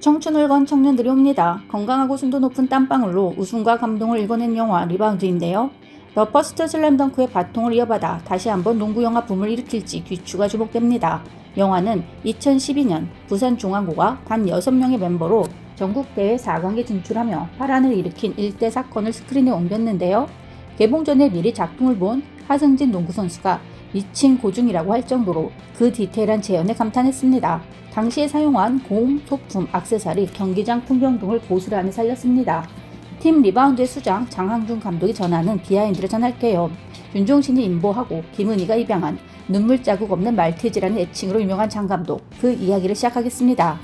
청춘을 건 청년들이 옵니다. 건강하고 순도 높은 땀방울로 웃음과 감동을 일궈낸 영화 리바운드인데요. 더 퍼스트 슬램덩크의 바통을 이어받아 다시 한번 농구 영화 붐을 일으킬지 귀추가 주목됩니다. 영화는 2012년 부산중앙고가 단 6명의 멤버로 전국대회 4강에 진출하며 파란을 일으킨 일대 사건을 스크린에 옮겼는데요. 개봉 전에 미리 작품을 본 하승진 농구 선수가 미친 고증이라고 할 정도로 그 디테일한 재현에 감탄했습니다. 당시에 사용한 공, 소품, 액세서리, 경기장 풍경 등을 고스란히 살렸습니다. 팀 리바운드의 수장 장항준 감독이 전하는 비하인드를 전할게요. 윤종신이 인보하고 김은희가 입양한 눈물 자국 없는 말티즈라는 애칭으로 유명한 장 감독, 그 이야기를 시작하겠습니다.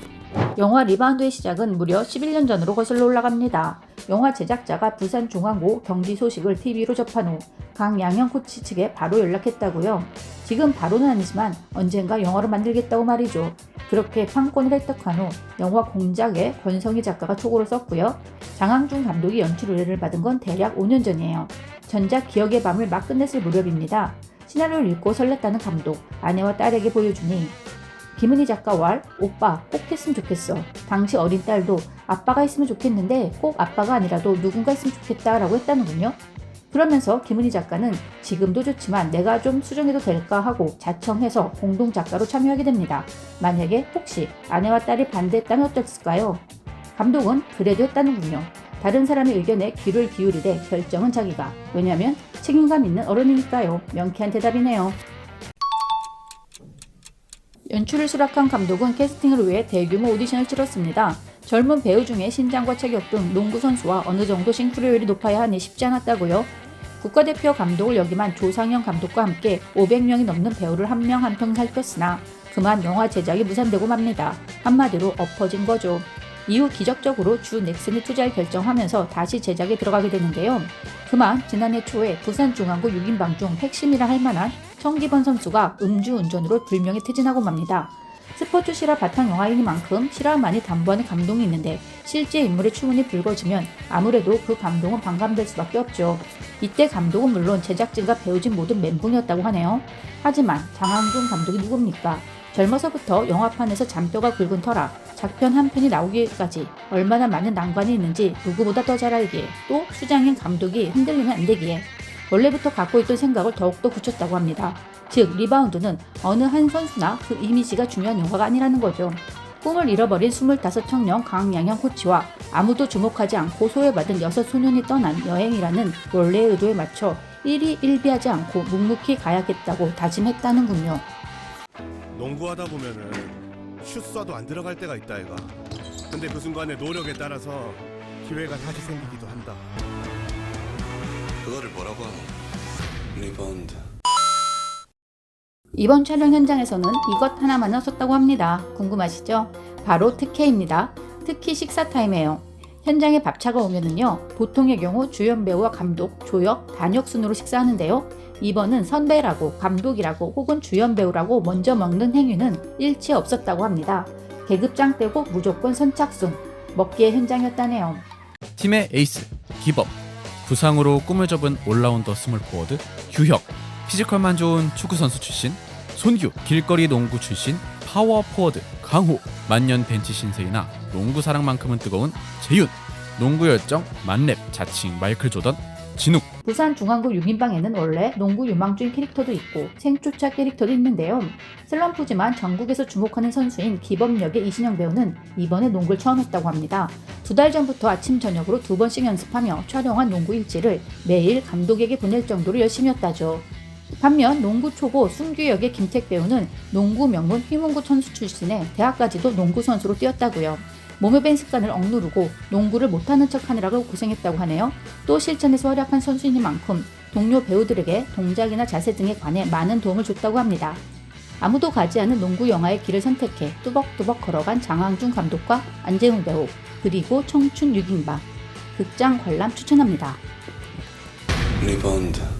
영화 리바운드의 시작은 무려 11년 전으로 거슬러 올라갑니다. 영화 제작자가 부산중앙고 경기 소식을 TV로 접한 후 강양현 코치 측에 바로 연락했다고요. 지금 바로는 아니지만 언젠가 영화를 만들겠다고 말이죠. 그렇게 판권을 획득한 후 영화 공작에 권성희 작가가 초고를 썼고요. 장항준 감독이 연출 의뢰를 받은 건 대략 5년 전이에요. 전작 기억의 밤을 막 끝냈을 무렵입니다. 시나리오를 읽고 설렜다는 감독, 아내와 딸에게 보여주니 김은희 작가 왈, 오빠 꼭 했으면 좋겠어. 당시 어린 딸도 아빠가 있으면 좋겠는데 꼭 아빠가 아니라도 누군가 있으면 좋겠다 라고 했다는군요. 그러면서 김은희 작가는 지금도 좋지만 내가 좀 수정해도 될까 하고 자청해서 공동 작가로 참여하게 됩니다. 만약에 혹시 아내와 딸이 반대했다면 어땠을까요? 감독은 그래도 했다는군요. 다른 사람의 의견에 귀를 기울이되 결정은 자기가. 왜냐하면 책임감 있는 어른이니까요. 명쾌한 대답이네요. 연출을 수락한 감독은 캐스팅을 위해 대규모 오디션을 치렀습니다. 젊은 배우 중에 신장과 체격 등 농구 선수와 어느 정도 싱크로율이 높아야 하니 쉽지 않았다고요. 국가대표 감독을 역임한 조상현 감독과 함께 500명이 넘는 배우를 한 명 한 명 살폈으나 그만 영화 제작이 무산되고 맙니다. 한마디로 엎어진 거죠. 이후 기적적으로 주 넥슨이 투자를 결정하면서 다시 제작에 들어가게 되는데요. 그만 지난해 초에 부산중앙고 6인방 중 핵심이라 할 만한 청기범 선수가 음주운전으로 불명예 퇴진하고 맙니다. 스포츠 실화 바탕 영화이니만큼 실화만이 담보하는 감동이 있는데 실제 인물의 추문이 불거지면 아무래도 그 감동은 반감될 수밖에 없죠. 이때 감독은 물론 제작진과 배우진 모든 멘붕이었다고 하네요. 하지만 장항준 감독이 누굽니까? 젊어서부터 영화판에서 잔뼈가 굵은 터라 작편 한 편이 나오기까지 얼마나 많은 난관이 있는지 누구보다 더 잘 알기에, 또 수장인 감독이 흔들리면 안 되기에 원래부터 갖고 있던 생각을 더욱더 굳혔다고 합니다. 즉 리바운드는 어느 한 선수나 그 이미지가 중요한 영화가 아니라는 거죠. 꿈을 잃어버린 25 청년 강양현 코치와 아무도 주목하지 않고 소외받은 6 소년이 떠난 여행이라는 원래의 의도에 맞춰 일희일비하지 않고 묵묵히 가야겠다고 다짐했다는군요. 농구하다 보면은 슛 쏴도 안 들어갈 때가 있다 얘가. 근데 그 순간의 노력에 따라서 기회가 다시 생기기도 한다. 그거를 뭐라고 하노? 리바운드. 이번 촬영 현장에서는 이것 하나만을 썼다고 합니다. 궁금하시죠? 바로 특혜입니다. 특히 식사 타임이에요. 현장에 밥차가 오면은요, 보통의 경우 주연 배우와 감독, 조역, 단역 순으로 식사하는데요. 이번은 선배라고, 감독이라고 혹은 주연 배우라고 먼저 먹는 행위는 일체 없었다고 합니다. 계급장 떼고 무조건 선착순, 먹기의 현장이었다네요. 팀의 에이스, 기범, 부상으로 꿈을 접은 올라운더 스몰 포워드, 규혁, 피지컬만 좋은 축구선수 출신, 손규, 길거리 농구 출신, 파워 포워드, 강호, 만년 벤치 신세이나 농구 사랑만큼은 뜨거운 재윤, 농구 열정, 만렙, 자칭 마이클 조던, 진욱. 부산중앙고 6인방에는 원래 농구 유망주인 캐릭터도 있고 생초차 캐릭터도 있는데요. 슬럼프지만 전국에서 주목하는 선수인 기범 역의 이신영 배우는 이번에 농구를 처음 했다고 합니다. 2달 전부터 아침 저녁으로 2번씩 연습하며 촬영한 농구 일지를 매일 감독에게 보낼 정도로 열심이었다죠. 반면 농구 초보 순규 역의 김택 배우는 농구 명문 휘문고 선수 출신에 대학까지도 농구 선수로 뛰었다고요. 몸에 밴 습관을 억누르고 농구를 못하는 척하느라고 고생했다고 하네요. 또 실전에서 활약한 선수이니만큼 동료 배우들에게 동작이나 자세 등에 관해 많은 도움을 줬다고 합니다. 아무도 가지 않은 농구 영화의 길을 선택해 뚜벅뚜벅 걸어간 장항준 감독과 안재웅 배우, 그리고 청춘 6인방 극장 관람 추천합니다. 리바운드.